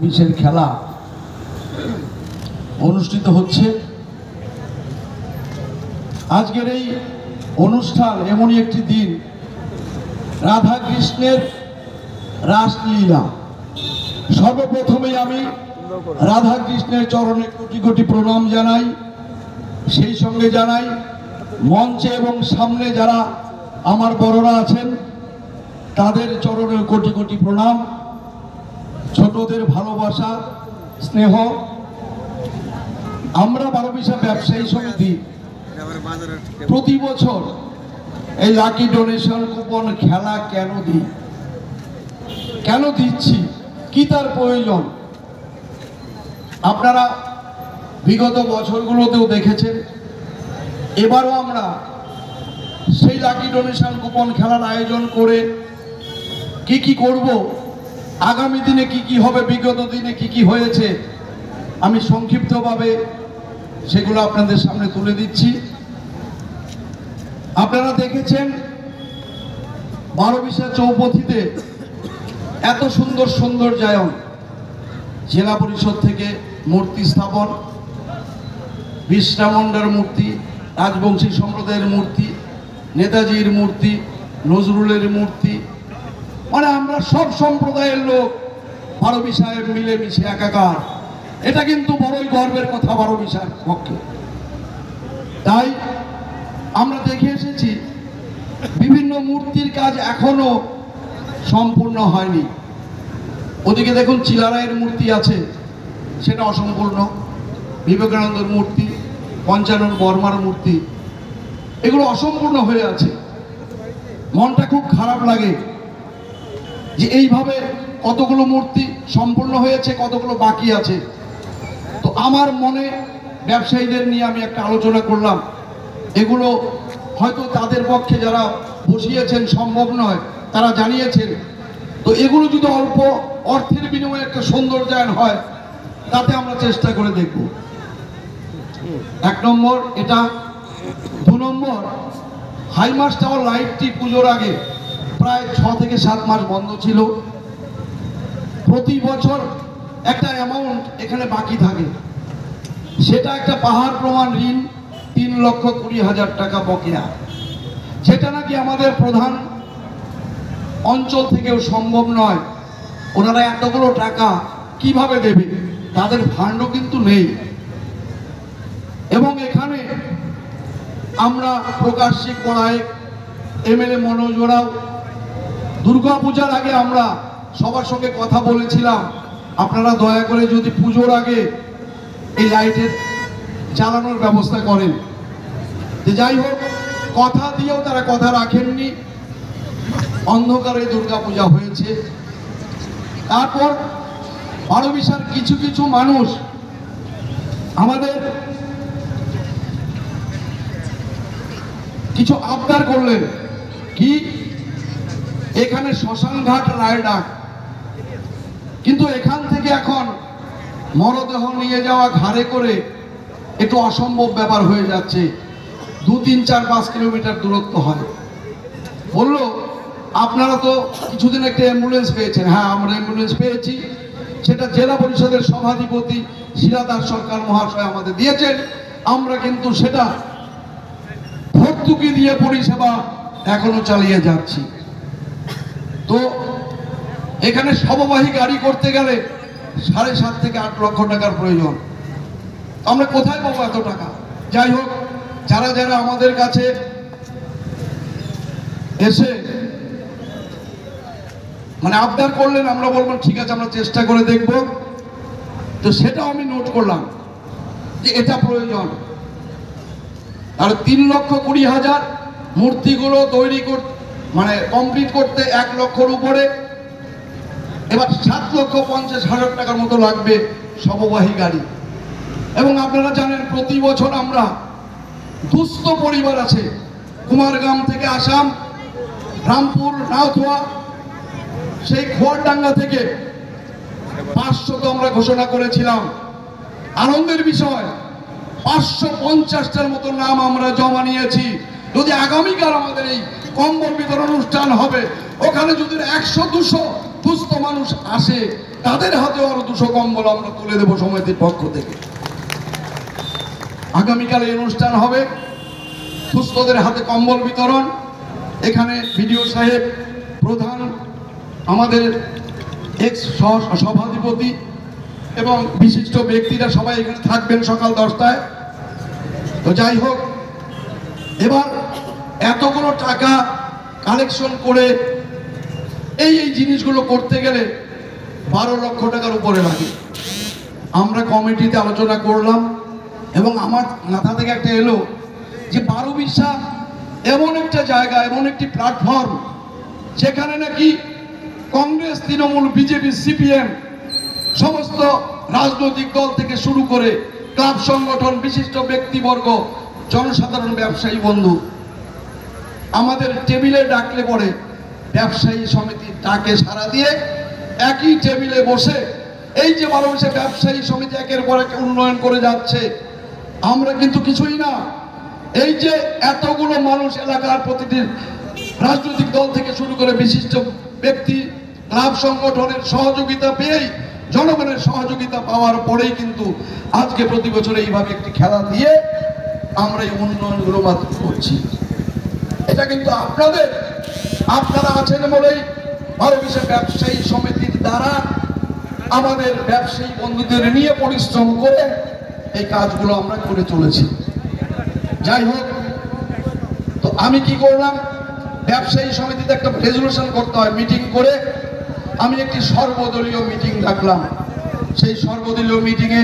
বিশের খেলা অনুষ্ঠিত হচ্ছে। আজকের এই অনুষ্ঠান এমনই একটি দিন, রাধা কৃষ্ণের রাসলীলা। সর্বপ্রথমে আমি রাধা কৃষ্ণের চরণে কোটি কোটি প্রণাম জানাই। সেই সঙ্গে জানাই মঞ্চে এবং সামনে যারা আমার বড়রা আছেন তাদের চরণে কোটি কোটি প্রণাম। ছোটদের ভালোবাসা, স্নেহ। আমরা 12 বিশা ব্যবসায়ী সমিতি প্রতি বছর এই লাকি ডোনেশন কুপন খেলা কেন দিচ্ছি, কি তার প্রয়োজন, আপনারা বিগত বছরগুলোতেও দেখেছেন। এবারও আমরা সেই লাকি ডোনেশন কুপন খেলার আয়োজন করে কি করব, আগামী দিনে কি হবে, বিগত দিনে কি হয়েছে, আমি সংক্ষিপ্তভাবে সেগুলো আপনাদের সামনে তুলে দিচ্ছি। আপনারা দেখেছেন 12 বিশা চৌপথিতে এত সুন্দর সৌন্দর্যায়ন, জেলা পরিষদ থেকে মূর্তি স্থাপন, বিরসা মুন্ডার মূর্তি, রাজবংশী সম্প্রদায়ের মূর্তি, নেতাজির মূর্তি, নজরুলের মূর্তি, মানে আমরা সব সম্প্রদায়ের লোক 12 বিশায় মিলেমিশে একাকার। এটা কিন্তু বড়ই গর্বের কথা 12 বিশার পক্ষে। তাই আমরা দেখে এসেছি বিভিন্ন মূর্তির কাজ এখনো সম্পূর্ণ হয়নি। ওদিকে দেখুন চিলারায়ের মূর্তি আছে, সেটা অসম্পূর্ণ। বিবেকানন্দের মূর্তি, পঞ্চানন বর্মার মূর্তি, এগুলো অসম্পূর্ণ হয়ে আছে। মনটা খুব খারাপ লাগে যে এইভাবে কতগুলো মূর্তি সম্পূর্ণ হয়েছে, কতগুলো বাকি আছে। তো আমার মনে ব্যবসায়ীদের নিয়ে আমি একটা আলোচনা করলাম, এগুলো হয়তো তাদের পক্ষে যারা বসিয়েছেন সম্ভব নয়, তারা জানিয়েছেন। তো এগুলো যদি অল্প অর্থের বিনিময়ে একটা সৌন্দর্যায়ন হয়, তাতে আমরা চেষ্টা করে দেখব। 1 নম্বর এটা। 2 নম্বর, হাইমাস টাওয়ার লাইটটি পুজোর আগে প্রায় 6 থেকে 7 মাস বন্ধ ছিল। প্রতি বছর একটা অ্যামাউন্ট এখানে বাকি থাকে, সেটা একটা পাহাড় প্রমাণ ঋণ 3,20,000 টাকা বকেয়া, সেটা নাকি আমাদের প্রধান অঞ্চল থেকেও সম্ভব নয়। ওনারা এতগুলো টাকা কিভাবে দেবে, তাদের ফান্ডও কিন্তু নেই। এবং এখানে আমরা প্রকাশ্যে করায় এমএলএ মনোজ ওরাও দুর্গাপূজার আগে আমরা সবার সঙ্গে কথা বলেছিলাম, আপনারা দয়া করে যদি পুজোর আগে এই লাইটের জ্বালানোর ব্যবস্থা করেন। যাই হোক, কথা দিয়েও তারা কথা রাখেননি, অন্ধকারে দুর্গাপূজা হয়েছে। তারপর 12 বিশার কিছু মানুষ আমাদের কিছু আবদার করলেন, কি এখানে শ্মশানঘাট রায়ডাক, কিন্তু এখান থেকে এখন মরদেহ নিয়ে যাওয়া ঘাড়ে করে একটু অসম্ভব ব্যাপার হয়ে যাচ্ছে। 2, 3, 4, 5 কিলোমিটার দূরত্ব হয়। বললো আপনারা তো কিছুদিন একটা অ্যাম্বুলেন্স পেয়েছেন। হ্যাঁ, আমরা অ্যাম্বুলেন্স পেয়েছি, সেটা জেলা পরিষদের সভাধিপতি শিলাদাস সরকার মহাশয় আমাদের দিয়েছেন। আমরা কিন্তু সেটা ভর্তুকি দিয়ে পরিষেবা এখনো চালিয়ে যাচ্ছি। তো এখানে সববাহী গাড়ি করতে গেলে 7.5 থেকে 8 লক্ষ টাকার প্রয়োজন। আমরা কোথায় পাবো এত টাকা? যাই হোক, যারা যারা আমাদের কাছে এসে মানে আবদার করলেন, আমরা বলবো ঠিক আছে, আমরা চেষ্টা করে দেখব। তো সেটাও আমি নোট করলাম যে এটা প্রয়োজন। আর 3,20,000 মূর্তিগুলো তৈরি করতে, মানে কমপ্লিট করতে 1 লক্ষর উপরে। এবার 7,50,000 টাকার মতো লাগবে সববাহী গাড়ি। এবং আপনারা জানেন প্রতি বছর আমরা দুস্থ পরিবার আছে, কুমারগ্রাম থেকে আসাম, রামপুর, নাওথুয়া, সেই খোয়ারডাঙ্গা থেকে 500 তো আমরা ঘোষণা করেছিলাম। আনন্দের বিষয় 550টার মতো নাম আমরা জমা নিয়েছি। যদি আগামীকাল আমাদের এই কম্বল বিতরণ অনুষ্ঠান হবে, ওখানে যদি 100, 200, সুস্থ মানুষ আসে তাদের হাতেও আরো 200 কম্বল আমরা তুলে দেবো সমিতির পক্ষ থেকে। আগামীকাল এই অনুষ্ঠান হবে, সুস্থদের হাতে কম্বল বিতরণ। এখানে বিডিও সাহেব, প্রধান, আমাদের এক্স সভাধিপতি এবং বিশিষ্ট ব্যক্তিরা সবাই এখানে থাকবেন সকাল 10টায়। তো যাই হোক, এবার এতগুলো টাকা কালেকশন করে এই জিনিসগুলো করতে গেলে 12 লক্ষ টাকার উপরে লাগে। আমরা কমিটিতে আলোচনা করলাম এবং আমার মাথা থেকে একটা এলো যে বারোবিশা এমন একটা জায়গা, এমন একটি প্ল্যাটফর্ম যেখানে নাকি কংগ্রেস, তৃণমূল, বিজেপি, সিপিএম সমস্ত রাজনৈতিক দল থেকে শুরু করে ক্লাব সংগঠন, বিশিষ্ট ব্যক্তিবর্গ, জনসাধারণ, ব্যবসায়ী বন্ধু আমাদের টেবিলে ডাকলে পরে ব্যবসায়ী সমিতির ডাকে সাড়া দিয়ে একই টেবিলে বসে এই যে বারোবিশা ব্যবসায়ী সমিতি একের পর এক উন্নয়ন করে যাচ্ছে, আমরা কিন্তু কিছুই না। এই যে এতগুলো মানুষ, এলাকার প্রতিটি রাজনৈতিক দল থেকে শুরু করে বিশিষ্ট ব্যক্তি, ক্লাব সংগঠনের সহযোগিতা পেয়েই, জনগণের সহযোগিতা পাওয়ার পরেই কিন্তু আজকে প্রতি বছর এইভাবে একটি খেলা দিয়ে আমরা এই উন্নয়নগুলো মাত্র করছি। এটা কিন্তু আপনারা আছেন বলেই বারোবিশা ব্যবসায়ী সমিতির দ্বারা আমাদের ব্যবসায়ী বন্ধুদের নিয়ে পরিশ্রম করে এই কাজগুলো আমরা করে চলেছি। যাই হোক, তো আমি কি করলাম, ব্যবসায়ী সমিতিতে একটা রেজলিউশন করতে হয়, মিটিং করে আমি একটি সর্বদলীয় মিটিং ডাকলাম। সেই সর্বদলীয় মিটিংয়ে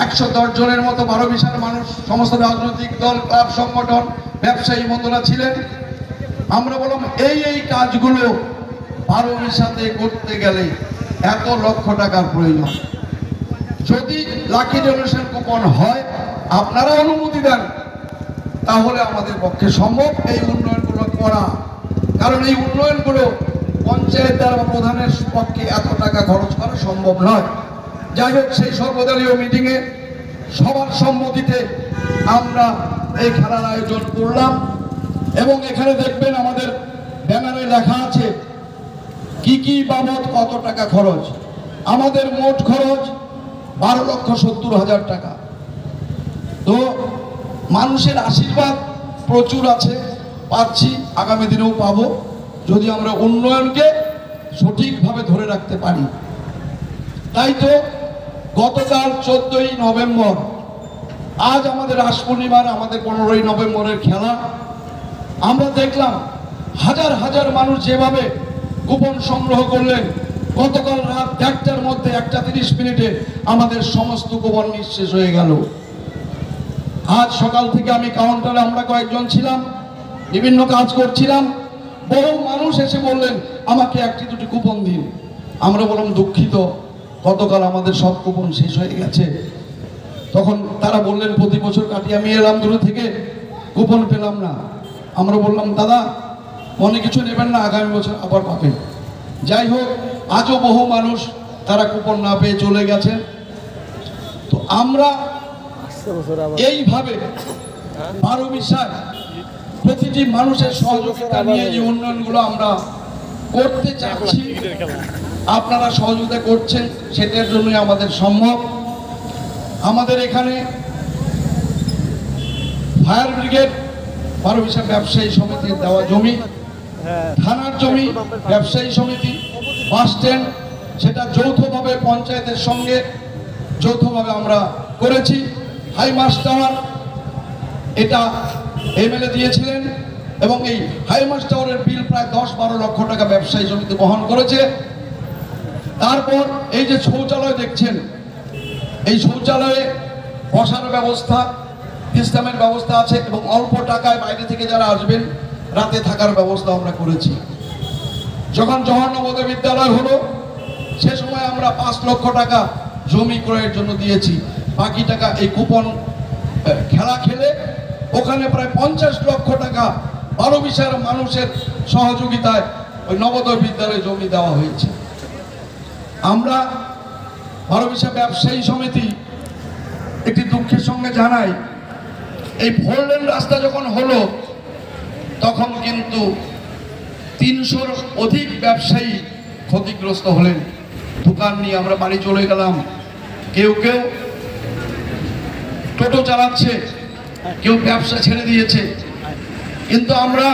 110 জনের মতো বারোবিশার মানুষ, সমস্ত রাজনৈতিক দল, ক্লাব সংগঠন, ব্যবসায়ী বন্ধুরা ছিলেন। আমরা বললাম এই কাজগুলো বারোবিশাতে করতে গেলে এত লক্ষ টাকার প্রয়োজন। যদি লাকি ডোনেশন কুপন হয়, আপনারা অনুমতি দেন, তাহলে আমাদের পক্ষে সম্ভব এই উন্নয়নগুলো করা। কারণ এই উন্নয়নগুলো পঞ্চায়েতের বা প্রধানের পক্ষে এত টাকা খরচ করা সম্ভব নয়। যাই হোক, সেই সর্বদলীয় মিটিংয়ে সবার সম্মতিতে আমরা এই খেলার আয়োজন করলাম এবং এখানে দেখবেন আমাদের ব্যানারে লেখা আছে কি বাবদ কত টাকা খরচ। আমাদের মোট খরচ 12,70,000 টাকা। তো মানুষের আশীর্বাদ প্রচুর আছে, পাচ্ছি, আগামী দিনেও পাবো, যদি আমরা উন্নয়নকে সঠিকভাবে ধরে রাখতে পারি। তাই তো গতকাল 14ই নভেম্বর, আজ আমাদের রাস পূর্ণিমার, আমাদের 15ই নভেম্বরের খেলা, আমরা দেখলাম হাজার হাজার মানুষ যেভাবে কুপন সংগ্রহ করলেন। গতকাল রাত 1টার মধ্যে 1:30 মিনিটে আমাদের সমস্ত কুপন নিঃশেষ হয়ে গেল। আজ সকাল থেকে আমি কাউন্টারে, আমরা কয়েকজন ছিলাম, বিভিন্ন কাজ করছিলাম, বহু মানুষ এসে বললেন আমাকে 1-2টি কুপন দিন। আমরা বললাম দুঃখিত, গতকাল আমাদের সব কুপন শেষ হয়ে গেছে। তখন তারা বললেন প্রতি বছর কাটি আমি এলাম দূরে থেকে, কুপন পেলাম না। আমরা বললাম দাদা মনে কিছু নেবেন না, আগামী বছর আবার পাবেন। যাই হোক, আজও বহু মানুষ তারা কুপন না পেয়ে চলে গেছেন। তো আমরা এইভাবে বারোবিশার প্রতিটি মানুষের সহযোগিতা নিয়ে এই উন্নয়নগুলো আমরা করতে চাচ্ছি। আপনারা সহযোগিতা করছেন, সেটার জন্যই আমাদের সম্ভব। আমাদের এখানে ফায়ার ব্রিগেড, বারোবিশা ব্যবসায়ী সমিতির দেওয়া জমি, থানার জমি, ব্যবসায়ী সমিতি, বাস স্ট্যান্ড, সেটা যৌথভাবে পঞ্চায়েতের সঙ্গে যৌথভাবে আমরা করেছি। হাই মাস টাওয়ার, এটা এমএলএ দিয়েছিলেন এবং এই হাই মাস টাওয়ারের বিল প্রায় 10-12 লক্ষ টাকা ব্যবসায়ী সমিতি বহন করেছে। তারপর এই যে শৌচালয় দেখছেন, এই শৌচালয়ে বসার ব্যবস্থা, বিশ্রামের ব্যবস্থা আছে এবং অল্প টাকায় বাইরে থেকে যারা আসবেন রাতে থাকার ব্যবস্থা আমরা করেছি। যখন জওহর নবোদয় বিদ্যালয় হলো, সে সময় আমরা 5 লক্ষ টাকা জমি ক্রয়ের জন্য দিয়েছি। বাকি টাকা এই কুপন খেলা খেলে ওখানে প্রায় 50 লক্ষ টাকা বারোবিশার মানুষের সহযোগিতায় ওই নবোদয় বিদ্যালয়ে জমি দেওয়া হয়েছে। আমরা বারোবিশা ব্যবসায়ী সমিতি একটি দুঃখের সঙ্গে জানাই, এই 4 লেন রাস্তা যখন হলো তখন কিন্তু 300-র অধিক ব্যবসায়ী ক্ষতিগ্রস্ত হলেন। দোকান নিয়ে আমরা বাড়ি চলে গেলাম। কেউ কেউ টোটো চালাচ্ছে, কেউ ব্যবসা ছেড়ে দিয়েছে। কিন্তু আমরা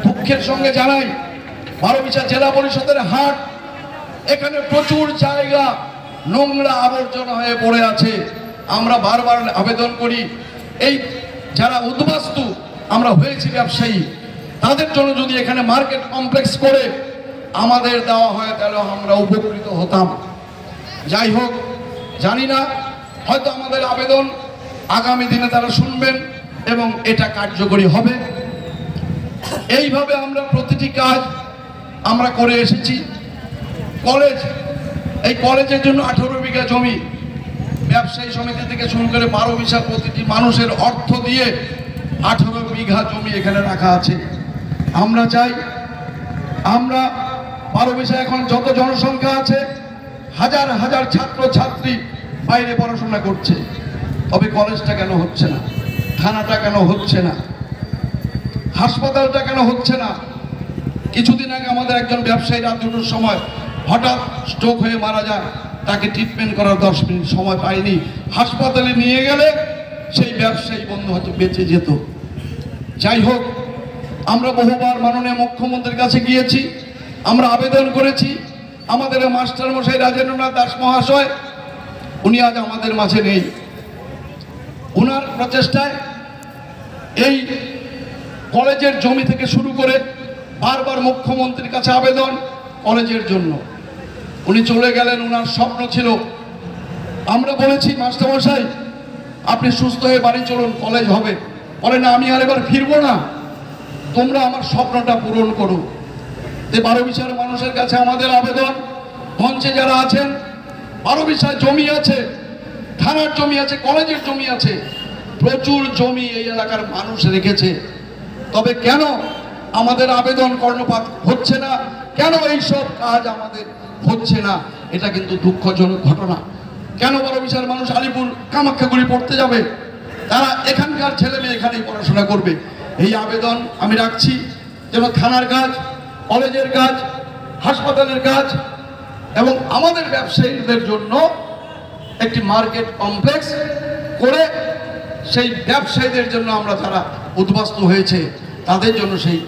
দুঃখের সঙ্গে জানাই, বারোবিশা জেলা পরিষদের হাট, এখানে প্রচুর জায়গা নোংরা আবর্জনা হয়ে পড়ে আছে। আমরা বারবার আবেদন করি, এই যারা উদ্বাস্তু আমরা হয়েছি ব্যবসায়ী, তাদের জন্য যদি এখানে মার্কেট কমপ্লেক্স করে আমাদের দেওয়া হয় তাহলে আমরা উপকৃত হতাম। যাই হোক, জানি না, হয়তো আমাদের আবেদন আগামী দিনে তারা শুনবেন এবং এটা কার্যকরী হবে। এইভাবে আমরা প্রতিটি কাজ আমরা করে এসেছি। কলেজ, এই কলেজের জন্য 18 বিঘা জমি ব্যবসায়ী সমিতি থেকে শুরু করে বারোবিশা প্রতিটি মানুষের অর্থ দিয়ে 18 বিঘা জমি এখানে রাখা আছে। আমরা চাই, আমরা বারোবিশা এখন যত জনসংখ্যা আছে, হাজার হাজার ছাত্র ছাত্রী বাইরে পড়াশোনা করছে, তবে কলেজটা কেন হচ্ছে না? থানাটা কেন হচ্ছে না? হাসপাতালটা কেন হচ্ছে না? কিছুদিন আগে আমাদের একজন ব্যবসায়ী রাত 2টার সময় হঠাৎ স্ট্রোক হয়ে মারা যায়। তাকে ট্রিটমেন্ট করার 10 মিনিট সময় পাইনি। হাসপাতালে নিয়ে গেলে সেই ব্যবসায়ী বন্ধু হয়তো বেঁচে যেত। যাই হোক, আমরা বহুবার মাননীয় মুখ্যমন্ত্রীর কাছে গিয়েছি, আমরা আবেদন করেছি। আমাদের মাস্টার মশাই রাজেন্দ্রনাথ দাস মহাশয়, উনি আজ আমাদের মাঝে নেই। ওনার প্রচেষ্টায় এই কলেজের জমি থেকে শুরু করে বারবার মুখ্যমন্ত্রীর কাছে আবেদন কলেজের জন্য। উনি চলে গেলেন, ওনার স্বপ্ন ছিল। আমরা বলেছি, মাস্টারমশাই আপনি সুস্থ হয়ে বাড়ি চলুন, কলেজ হবে। বলে না, আমি আর এবার ফিরবো না, তোমরা আমার স্বপ্নটা পূরণ করো। বারোবিশার মানুষের কাছে আমাদের আবেদন, মঞ্চে যারা আছেন, বারোবিশায় জমি আছে, থানার জমি আছে, কলেজের জমি আছে, প্রচুর জমি এই এলাকার মানুষ রেখেছে। তবে কেন আমাদের আবেদন কর্ণপাত হচ্ছে না? কেন এইসব কাজ আমাদের হচ্ছে না? এটা কিন্তু দুঃখজনক ঘটনা। কেন বারোবিশার মানুষ আলিপুর কামাখ্যাগুড়ি পড়তে যাবে? তারা এখানকার ছেলে মেয়ে এখানেই পড়াশোনা করবে। এই আবেদন আমি রাখছি, যেন থানার কাজ, কলেজের কাজ, হাসপাতালের কাজ এবং আমাদের ব্যবসায়ীদের জন্য একটি মার্কেট কমপ্লেক্স করে সেই ব্যবসায়ীদের জন্য, আমরা যারা উদ্বাস্তু হয়েছে তাদের জন্য সেই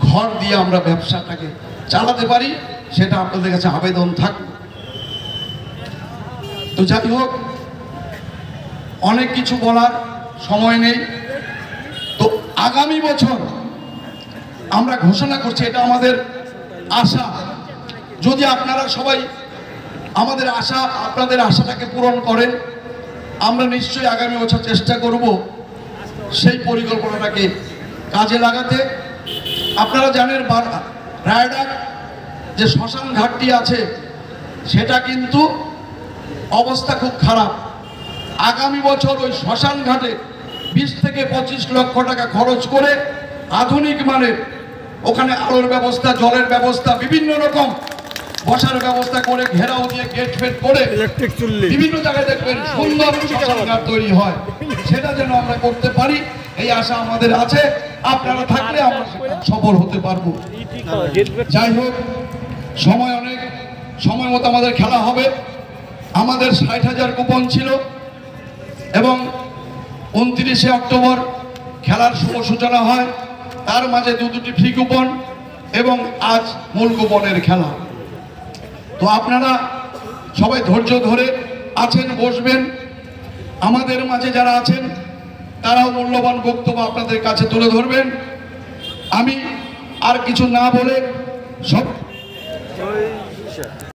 ঘর দিয়ে আমরা ব্যবসাটাকে চালাতে পারি, সেটা আপনাদের কাছে আবেদন থাকবে। তো যাই হোক, অনেক কিছু বলার সময় নেই। তো আগামী বছর আমরা ঘোষণা করছি, এটা আমাদের আশা, যদি আপনারা সবাই আমাদের আশা, আপনাদের আশাটাকে পূরণ করেন, আমরা নিশ্চয়ই আগামী বছর চেষ্টা করব সেই পরিকল্পনাটাকে কাজে লাগাতে। আপনারা জানেন, রায়ডাক যে শ্মশান ঘাটটি আছে, সেটা কিন্তু অবস্থা খুব খারাপ। আগামী বছর ওই শ্মশান ঘাটে 20 থেকে 25 লক্ষ টাকা খরচ করে আধুনিক মানের ওখানে আলোর ব্যবস্থা, জলের ব্যবস্থা, বিভিন্ন রকম বসার ব্যবস্থা করে, ঘেরাও দিয়ে গেট ফেট করে বিভিন্ন জায়গায় দেখবেন সুন্দর শ্মশান ঘাট তৈরি হয়। সেটা যেন আমরা করতে পারি, এই আশা আমাদের আছে। আপনারা থাকলে আমরা সফল হতে পারবো। যাই হোক, সময় অনেক, সময় মতো আমাদের খেলা হবে। আমাদের 60,000 কুপন ছিল এবং 29শে অক্টোবর খেলার শুভ সূচনা হয়। তার মাঝে দুটি ফ্রি কুপন এবং আজ মূল কুপনের খেলা। তো আপনারা সবাই ধৈর্য ধরে আছেন, বসবেন। আমাদের মাঝে যারা আছেন তারাও মূল্যবান বক্তব্য আপনাদের কাছে তুলে ধরবেন। আমি আর কিছু না বলে সব